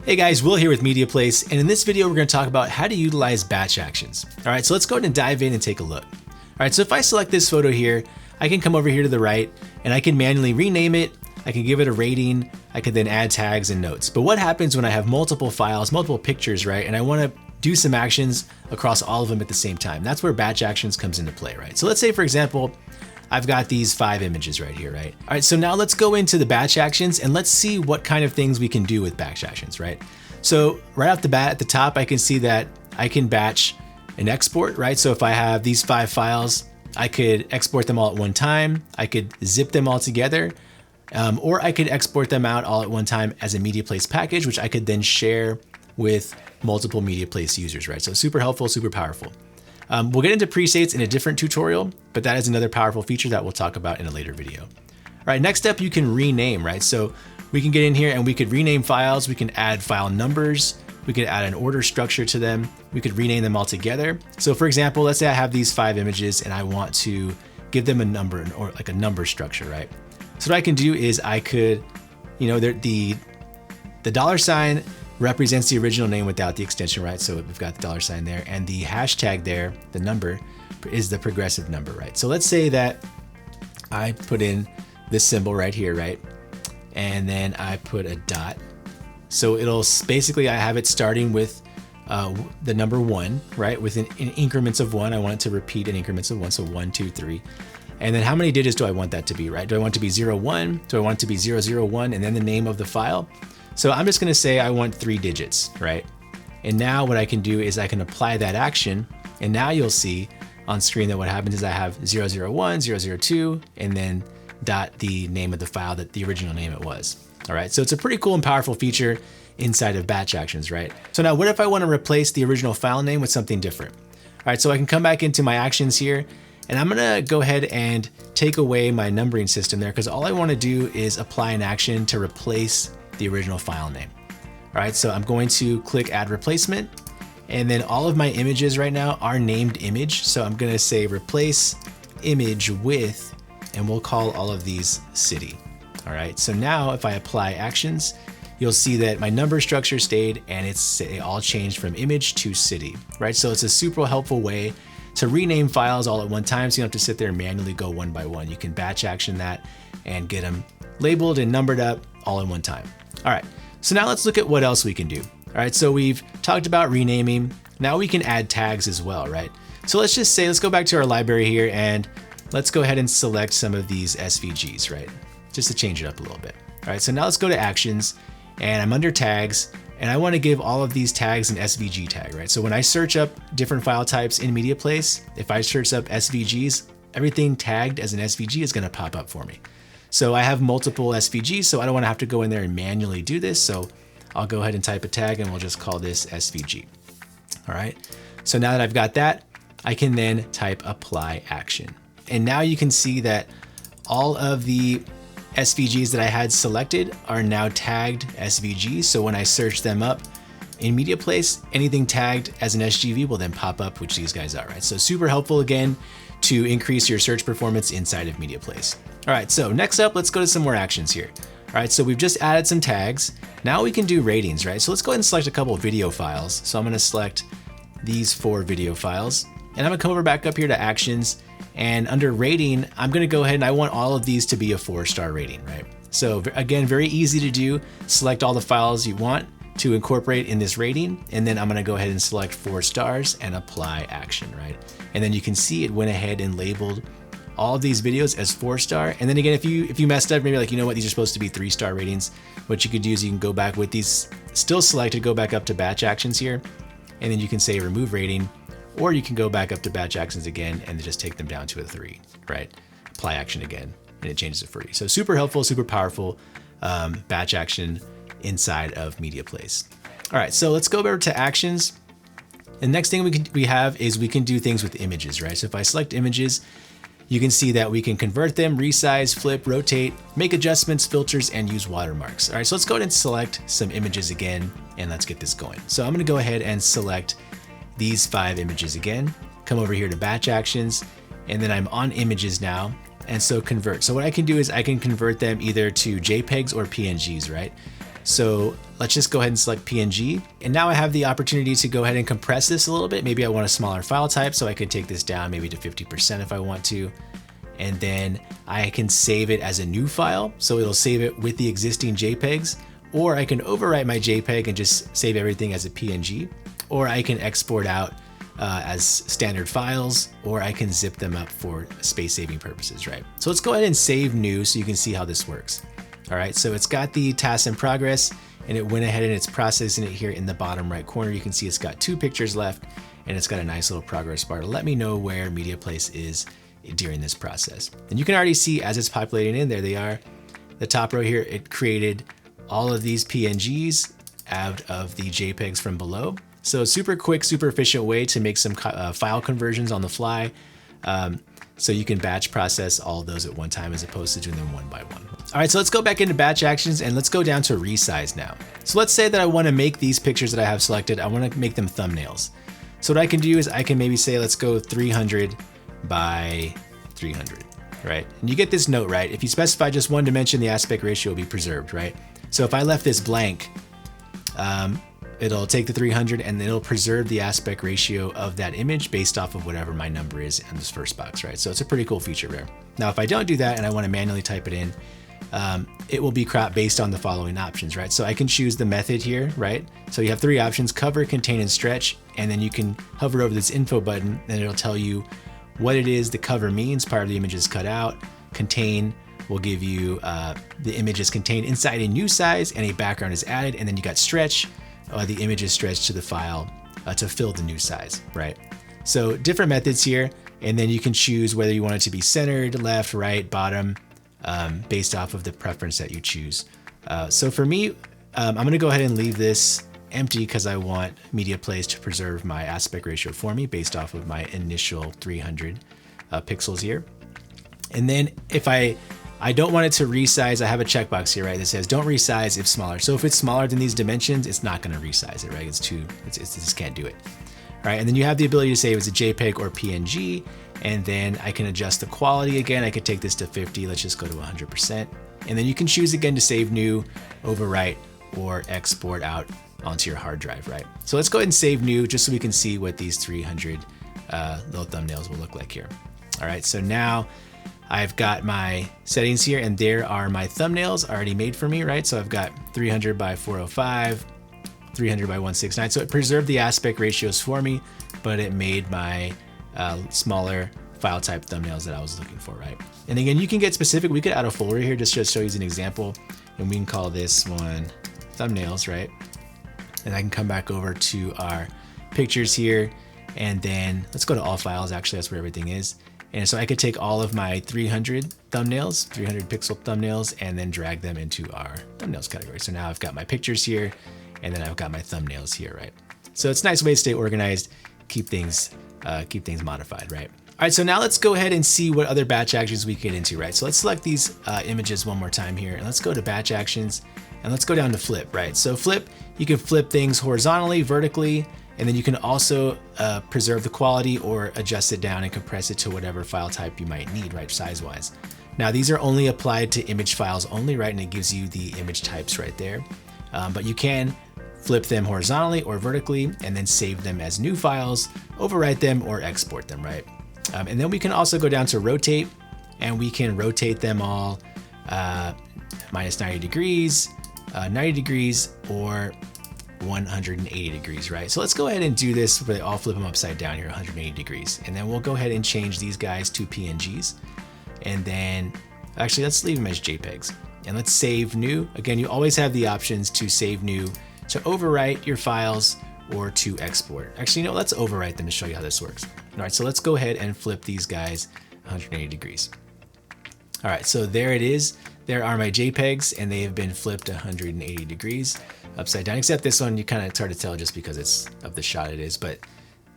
Hey guys, Will here with MediaPlace, and in this video we're going to talk about how to utilize batch actions. Alright, so let's go ahead and dive in and take a look. Alright, so if I select this photo here, I can come over here to the right and I can manually rename it, I can give it a rating, I can then add tags and notes. But what happens when I have multiple files, multiple pictures, right, and I want to do some actions across all of them at the same time? That's where batch actions comes into play, right? So let's say, for example, I've got these 5 images right here, right? All right, so now let's go into the batch actions and let's see what kind of things we can do with batch actions, right? So right off the bat at the top, I can see that I can batch an export, right? So if I have these 5 files, I could export them all at one time. I could zip them all together, or I could export them out all at one time as a MediaPlace package, which I could then share with multiple MediaPlace users, right? So super helpful, super powerful. We'll get into presets in a different tutorial, but that is another powerful feature that we'll talk about in a later video. All right, next up, you can rename, right? So we can get in here and we could rename files. We can add file numbers. We could add an order structure to them. We could rename them all together. So for example, let's say I have these 5 images and I want to give them a number, or like a number structure, right? So what I can do is I could, the $sign represents the original name without the extension, right? So we've got the $sign there, and the hashtag there, the number, is the progressive number, right? So let's say that I put in this symbol right here, right? And then I put a dot. So it'll basically, I have it starting with the number 1, right? Within in increments of 1. I want it to repeat in increments of 1. So 1, 2, 3. And then how many digits do I want that to be, right? Do I want it to be 0, 1? Do I want it to be 0, 0, 1? And then the name of the file? So I'm just gonna say I want 3 digits, right? And now what I can do is I can apply that action, and now you'll see on screen that what happens is I have 001, 002, and then dot the name of the file, that the original name it was. All right, so it's a pretty cool and powerful feature inside of batch actions, right? So now what if I wanna replace the original file name with something different? All right, so I can come back into my actions here, and I'm gonna go ahead and take away my numbering system there, because all I wanna do is apply an action to replace the original file name. All right, so I'm going to click add replacement, and then all of my images right now are named image. So I'm gonna say replace image with, and we'll call all of these city. All right, so now if I apply actions, you'll see that my number structure stayed and it all changed from image to city, right? So it's a super helpful way to rename files all at one time, so you don't have to sit there and manually go one by one. You can batch action that and get them labeled and numbered up all in one time. All right, so now let's look at what else we can do. All right, so we've talked about renaming. Now we can add tags as well, right? So let's just say, let's go back to our library here and let's go ahead and select some of these SVGs, right? Just to change it up a little bit. All right, so now let's go to actions, and I'm under tags, and I wanna give all of these tags an SVG tag, right? So when I search up different file types in MediaPlace, if I search up SVGs, everything tagged as an SVG is gonna pop up for me. So I have multiple SVGs, so I don't want to have to go in there and manually do this. So I'll go ahead and type a tag and we'll just call this SVG. All right. So now that I've got that, I can then type apply action. And now you can see that all of the SVGs that I had selected are now tagged SVGs. So when I search them up in MediaPlace, anything tagged as an SGV will then pop up, which these guys are, right? So super helpful again to increase your search performance inside of MediaPlace. All right, so next up, let's go to some more actions here. All right, so we've just added some tags. Now we can do ratings, right? So let's go ahead and select a couple of video files. So I'm gonna select these 4 video files, and I'm gonna come over back up here to actions, and under rating, I'm gonna go ahead and I want all of these to be a 4-star rating, right? So again, very easy to do. Select all the files you want to incorporate in this rating, and then I'm gonna go ahead and select 4 stars and apply action, right? And then you can see it went ahead and labeled all of these videos as 4-star. And then again, if you messed up, maybe like, you know what, these are supposed to be 3-star ratings, what you could do is you can go back with these still selected, go back up to batch actions here, and then you can say remove rating, or you can go back up to batch actions again and just take them down to a 3, right? Apply action again, and it changes it for you. So super helpful, super powerful batch action inside of MediaPlace. All right, so let's go over to actions. The next thing we have is we can do things with images, right? So if I select images, you can see that we can convert them, resize, flip, rotate, make adjustments, filters, and use watermarks. All right, so let's go ahead and select some images again, and let's get this going. So I'm gonna go ahead and select these 5 images again, come over here to batch actions, and then I'm on images now, and so convert. So what I can do is I can convert them either to JPEGs or PNGs, right? So let's just go ahead and select PNG. And now I have the opportunity to go ahead and compress this a little bit. Maybe I want a smaller file type, so I could take this down maybe to 50% if I want to. And then I can save it as a new file. So it'll save it with the existing JPEGs, or I can overwrite my JPEG and just save everything as a PNG, or I can export out as standard files, or I can zip them up for space saving purposes, right? So let's go ahead and save new so you can see how this works. All right, so it's got the task in progress, and it went ahead and it's processing it here in the bottom right corner. You can see it's got 2 pictures left, and it's got a nice little progress bar to let me know where MediaPlace is during this process. And you can already see as it's populating in, there they are. The top row here, it created all of these PNGs out of the JPEGs from below. So super quick, super efficient way to make some file conversions on the fly. So you can batch process all of those at one time as opposed to doing them one by one. All right, so let's go back into batch actions and let's go down to resize now. So let's say that I want to make these pictures that I have selected, I want to make them thumbnails. So what I can do is I can maybe say, let's go 300 by 300, right? And you get this note, right? If you specify just one dimension, the aspect ratio will be preserved, right? So if I left this blank, it'll take the 300 and then it'll preserve the aspect ratio of that image based off of whatever my number is in this first box, right? So it's a pretty cool feature there. Now, if I don't do that and I want to manually type it in, it will be cropped based on the following options, right? So I can choose the method here, right? So you have 3 options: cover, contain, and stretch. And then you can hover over this info button and it'll tell you what it is the cover means. Part of the image is cut out. Contain will give you the image is contained inside a new size and a background is added. And then you got stretch. The image is stretched to the file to fill the new size, right? So different methods here, and then you can choose whether you want it to be centered, left, right, bottom, based off of the preference that you choose. So for me, I'm gonna go ahead and leave this empty because I want MediaPlace to preserve my aspect ratio for me based off of my initial 300 pixels here. And then if I don't want it to resize, I have a checkbox here, right, that says don't resize if smaller. So if it's smaller than these dimensions, it's not gonna resize it, right? It just can't do it. All right, and then you have the ability to save as a JPEG or PNG, and then I can adjust the quality again. I could take this to 50, let's just go to 100%. And then you can choose again to save new, overwrite, or export out onto your hard drive, right? So let's go ahead and save new just so we can see what these 300 little thumbnails will look like here. All right, so now I've got my settings here and there are my thumbnails already made for me, right? So I've got 300 by 405, 300 by 169. So it preserved the aspect ratios for me, but it made my smaller file type thumbnails that I was looking for, right? And again, you can get specific. We could add a folder here just to show you an example, and we can call this one thumbnails, right? And I can come back over to our pictures here, and then let's go to all files. Actually, that's where everything is. And so I could take all of my 300 thumbnails, 300 pixel thumbnails, and then drag them into our thumbnails category. So now I've got my pictures here, and then I've got my thumbnails here, right? So it's a nice way to stay organized, keep things modified, right? All right, so now let's go ahead and see what other batch actions we can get into, right? So let's select these images one more time here, and let's go to batch actions, and let's go down to flip, right? So flip, you can flip things horizontally, vertically, and then you can also preserve the quality or adjust it down and compress it to whatever file type you might need, right, size-wise. Now, these are only applied to image files only, right, and it gives you the image types right there. But you can flip them horizontally or vertically and then save them as new files, overwrite them, or export them, right? And then we can also go down to rotate, and we can rotate them all minus 90 degrees, 90 degrees, or 180 degrees, right? So let's go ahead and do this where I'll flip them upside down here, 180 degrees. And then we'll go ahead and change these guys to PNGs. And then, actually, let's leave them as JPEGs. And let's save new. Again, you always have the options to save new, to overwrite your files, or to export. Actually, you know, let's overwrite them to show you how this works. All right, so let's go ahead and flip these guys 180 degrees. All right, so there it is. There are my JPEGs, and they have been flipped 180 degrees upside down, except this one, it's hard to tell just because it's of the shot it is, but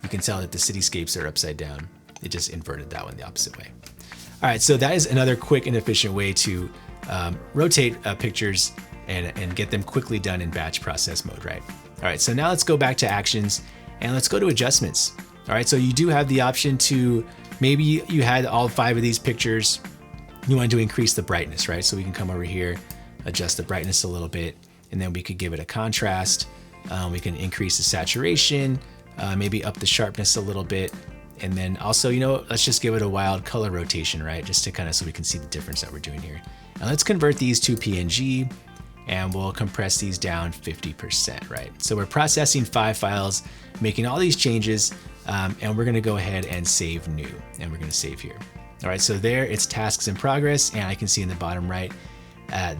you can tell that the cityscapes are upside down. It just inverted that one the opposite way. All right, so that is another quick and efficient way to rotate pictures and get them quickly done in batch process mode, right? All right, so now let's go back to actions and let's go to adjustments. All right, so you do have the option to, maybe you had all 5 of these pictures, you want to increase the brightness, right? So we can come over here, adjust the brightness a little bit. and then we could give it a contrast. We can increase the saturation, maybe up the sharpness a little bit. And then also, you know, let's just give it a wild color rotation, right? Just to kind of, so we can see the difference that we're doing here. Now let's convert these to PNG, and we'll compress these down 50%, right? So we're processing 5 files, making all these changes, and we're gonna go ahead and save new, and we're gonna save here. All right, so there it's tasks in progress, and I can see in the bottom right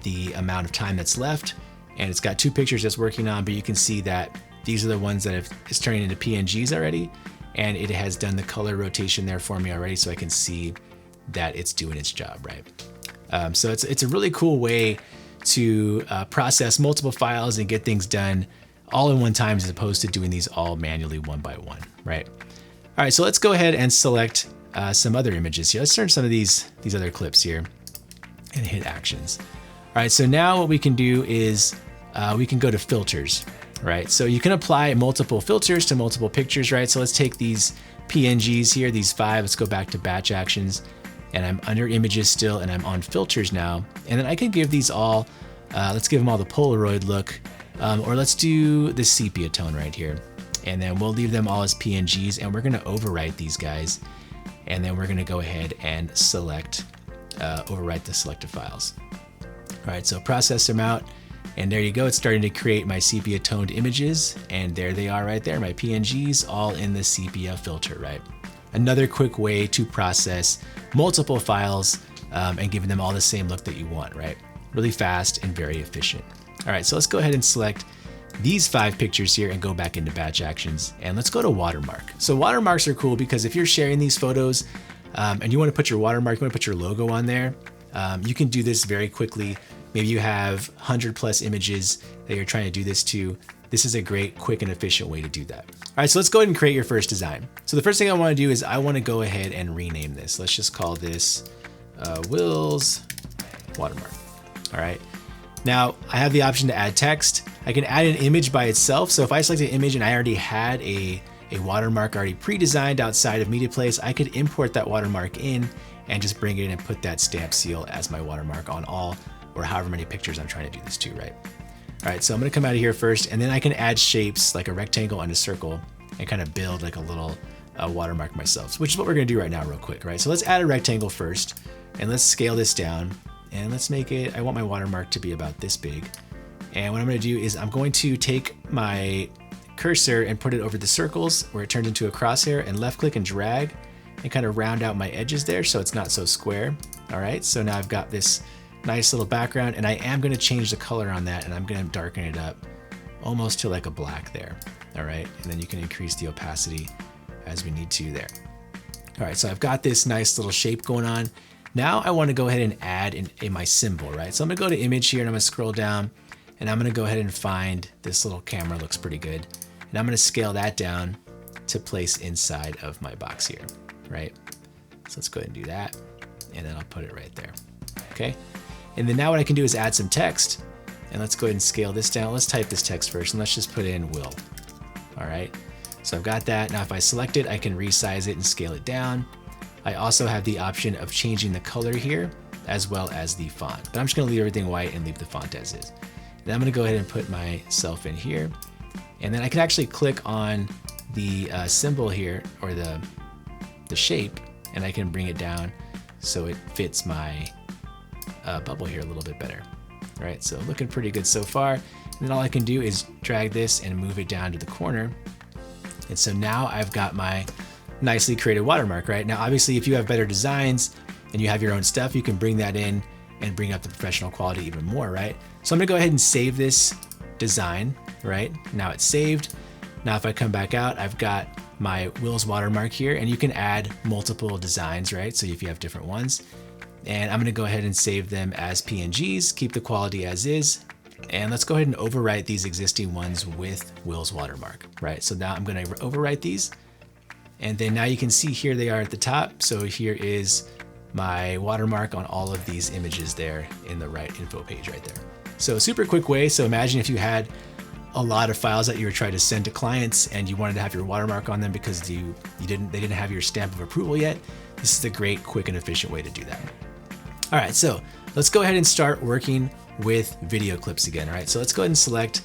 the amount of time that's left, and it's got 2 pictures it's working on, but you can see that these are the ones that it's turning into PNGs already, and it has done the color rotation there for me already, so I can see that it's doing its job, right? So it's a really cool way to process multiple files and get things done all in one time, as opposed to doing these all manually one by one, right? All right, so let's go ahead and select some other images here. Let's turn some of these other clips here and hit actions. All right, so now what we can do is we can go to filters, right? So you can apply multiple filters to multiple pictures, right? So let's take these PNGs here, these 5, let's go back to batch actions, and I'm under images still, and I'm on filters now. And then I can give these all, let's give them all the Polaroid look, or let's do the sepia tone right here. And then we'll leave them all as PNGs, and we're gonna overwrite these guys. And then we're gonna go ahead and select, overwrite the selected files. All right, so process them out. And there you go, it's starting to create my sepia toned images, and there they are right there, my PNGs all in the sepia filter, right? Another quick way to process multiple files and giving them all the same look that you want, right? Really fast and very efficient. All right, so let's go ahead and select these 5 pictures here and go back into batch actions, and let's go to watermark. So watermarks are cool because if you're sharing these photos and you wanna put your watermark, you wanna put your logo on there, you can do this very quickly. Maybe you have 100+ images that you're trying to do this to. This is a great, quick, and efficient way to do that. All right, so let's go ahead and create your first design. So the first thing I wanna do is I wanna go ahead and rename this. Let's just call this Will's Watermark. All right, now I have the option to add text. I can add an image by itself. So if I select an image and I already had a watermark already pre-designed outside of MediaPlace, I could import that watermark in and just bring it in and put that stamp seal as my watermark on all, or however many pictures I'm trying to do this to, right? All right, so I'm gonna come out of here first, and then I can add shapes like a rectangle and a circle and kind of build like a little watermark myself, which is what we're gonna do right now real quick, right? So let's add a rectangle first, and let's scale this down, and let's make it, I want my watermark to be about this big. And what I'm gonna do is I'm going to take my cursor and put it over the circles where it turns into a crosshair, and left click and drag and kind of round out my edges there so it's not so square. All right, so now I've got this nice little background, and I am gonna change the color on that, and I'm gonna darken it up almost to like a black there. All right, and then you can increase the opacity as we need to there. All right, so I've got this nice little shape going on. Now I wanna go ahead and add in my symbol, right? So I'm gonna go to image here, and I'm gonna scroll down, and I'm gonna go ahead and find this little camera, looks pretty good. And I'm gonna scale that down to place inside of my box here, right? So let's go ahead and do that, and then I'll put it right there, okay? And then now what I can do is add some text, and let's go ahead and scale this down. Let's type this text first, and let's just put in Will, all right? So I've got that. Now if I select it, I can resize it and scale it down. I also have the option of changing the color here, as well as the font, but I'm just gonna leave everything white and leave the font as is. And I'm gonna go ahead and put myself in here, and then I can actually click on the symbol here, or the shape, and I can bring it down so it fits my bubble here a little bit better. All right, so looking pretty good so far. And then all I can do is drag this and move it down to the corner. And so now I've got my nicely created watermark, right? Now, obviously, if you have better designs and you have your own stuff, you can bring that in and bring up the professional quality even more, right? So I'm gonna go ahead and save this design, right? Now it's saved. Now if I come back out, I've got my Will's watermark here, and you can add multiple designs, right? So if you have different ones, and I'm gonna go ahead and save them as PNGs, keep the quality as is, and let's go ahead and overwrite these existing ones with Will's watermark, right? So now I'm gonna overwrite these, and then now you can see here they are at the top. So here is my watermark on all of these images there in the right info page right there. So a super quick way. So imagine if you had a lot of files that you were trying to send to clients and you wanted to have your watermark on them because they didn't have your stamp of approval yet. This is a great, quick, and efficient way to do that. All right, so let's go ahead and start working with video clips again, right? So let's go ahead and select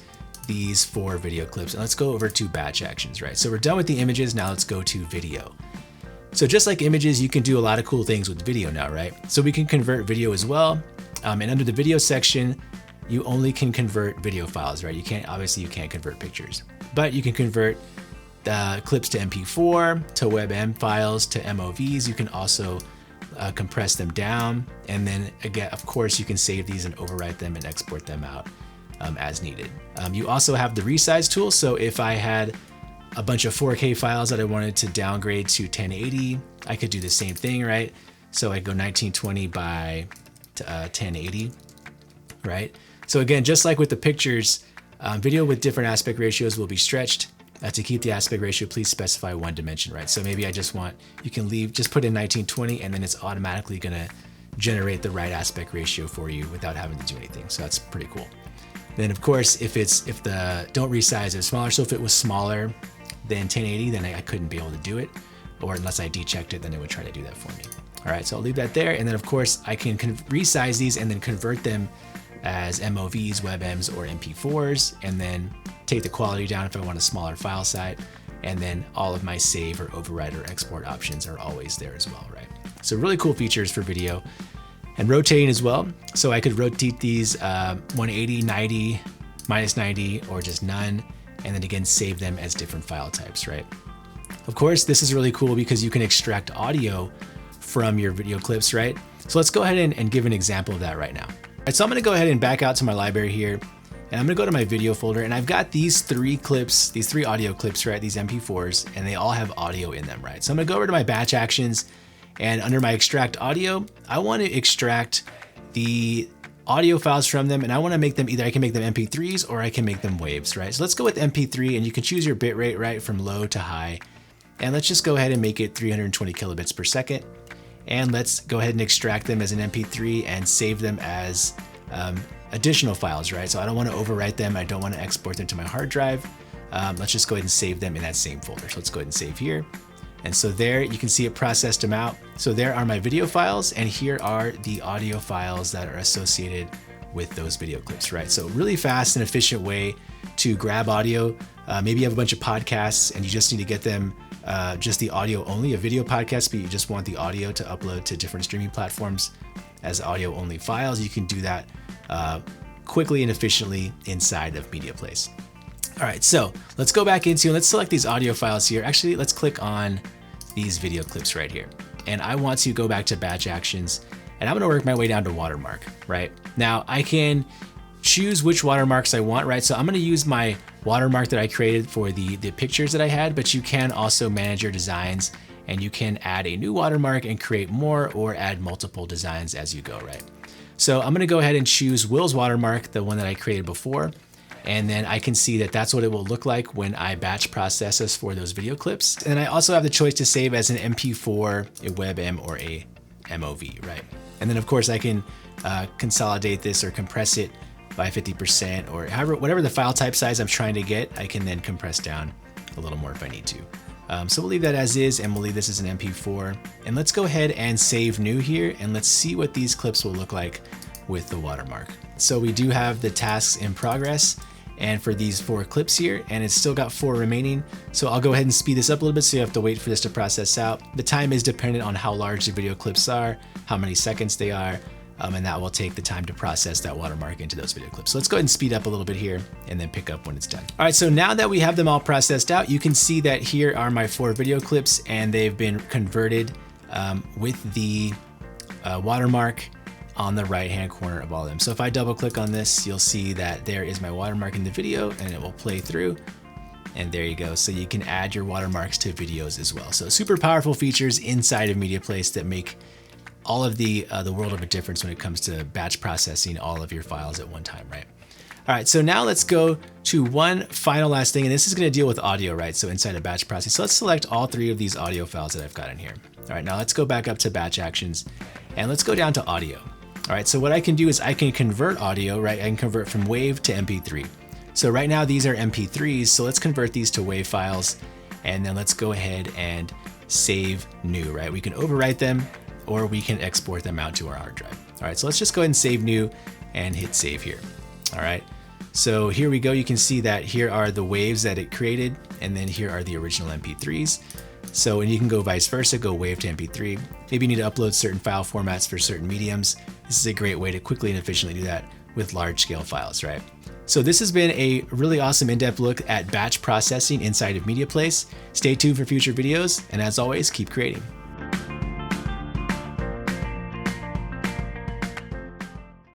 these 4 video clips and let's go over to batch actions, right? So we're done with the images, now let's go to video. So just like images, you can do a lot of cool things with video now, right? So we can convert video as well. And under the video section, you only can convert video files, right? Obviously you can't convert pictures, but you can convert clips to MP4, to WebM files, to MOVs. You can also compress them down. And then again, of course, you can save these and overwrite them and export them out as needed. You also have the resize tool. So if I had a bunch of 4K files that I wanted to downgrade to 1080, I could do the same thing, right? So I go 1920 by 1080, right? So again, just like with the pictures, video with different aspect ratios will be stretched. To keep the aspect ratio, please specify 1 dimension, right? So maybe you can just put in 1920 and then it's automatically gonna generate the right aspect ratio for you without having to do anything. So that's pretty cool. Then of course, if the don't resize is smaller, so if it was smaller than 1080, then I couldn't be able to do it, or unless I dechecked it, then it would try to do that for me. All right, so I'll leave that there. And then of course I can resize these and then convert them as MOVs, WebMs, or MP4s, and then take the quality down if I want a smaller file size. And then all of my save or overwrite or export options are always there as well, right? So really cool features for video. And rotating as well. So I could rotate these 180, 90, minus 90, or just none. And then again, save them as different file types, right? Of course, this is really cool because you can extract audio from your video clips, right? So let's go ahead and give an example of that right now. All right, so I'm gonna go ahead and back out to my library here, and I'm gonna go to my video folder, and I've got these 3 clips, these 3 audio clips, right? These MP4s, and they all have audio in them, right? So I'm gonna go over to my batch actions, and under my extract audio, I wanna extract the audio files from them, and I wanna make them I can make them MP3s or I can make them waves, right? So let's go with MP3, and you can choose your bitrate, right, from low to high. And let's just go ahead and make it 320 kilobits per second. And let's go ahead and extract them as an MP3 and save them as additional files, right? So I don't wanna overwrite them. I don't wanna export them to my hard drive. Let's just go ahead and save them in that same folder. So let's go ahead and save here. And so there you can see it processed them out. So there are my video files, and here are the audio files that are associated with those video clips, right? So really fast and efficient way to grab audio. Maybe you have a bunch of podcasts and you just need to get them just the audio only, a video podcast, but you just want the audio to upload to different streaming platforms as audio only files. You can do that quickly and efficiently inside of MediaPlace. All right, so let's go back into, let's select these audio files here. Actually, let's click on these video clips right here. And I want to go back to batch actions, and I'm gonna work my way down to watermark, right? Now I can choose which watermarks I want, right? So I'm gonna use my watermark that I created for the pictures that I had, but you can also manage your designs, and you can add a new watermark and create more or add multiple designs as you go, right? So I'm gonna go ahead and choose Will's watermark, the one that I created before. And then I can see that that's what it will look like when I batch process this for those video clips. And I also have the choice to save as an MP4, a WebM, or a MOV, right? And then of course I can consolidate this or compress it by 50%, or whatever the file type size I'm trying to get, I can then compress down a little more if I need to. So we'll leave that as is, and we'll leave this as an MP4. And let's go ahead and save new here, and let's see what these clips will look like with the watermark. So we do have the tasks in progress, and for these 4 clips here, and it's still got 4 remaining. So I'll go ahead and speed this up a little bit so you have to wait for this to process out. The time is dependent on how large the video clips are, how many seconds they are, and that will take the time to process that watermark into those video clips. So let's go ahead and speed up a little bit here and then pick up when it's done. All right, so now that we have them all processed out, you can see that here are my 4 video clips, and they've been converted with the watermark on the right-hand corner of all of them. So if I double click on this, you'll see that there is my watermark in the video, and it will play through. And there you go. So you can add your watermarks to videos as well. So super powerful features inside of MediaPlace that make all of the world of a difference when it comes to batch processing all of your files at one time, right? All right, so now let's go to one final last thing, and this is gonna deal with audio, right? So inside of batch processing. So let's select all 3 of these audio files that I've got in here. All right, now let's go back up to batch actions, and let's go down to audio. All right, so what I can do is I can convert audio, right? I can convert from WAV to MP3. So right now these are MP3s, so let's convert these to WAV files, and then let's go ahead and save new, right? We can overwrite them, or we can export them out to our hard drive. All right, so let's just go ahead and save new, and hit save here. All right. So here we go. You can see that here are the waves that it created, and then here are the original MP3s. So, and you can go vice versa, go wave to MP3. Maybe you need to upload certain file formats for certain mediums. This is a great way to quickly and efficiently do that with large scale files, right? So this has been a really awesome in-depth look at batch processing inside of MediaPlace. Stay tuned for future videos, and as always, keep creating.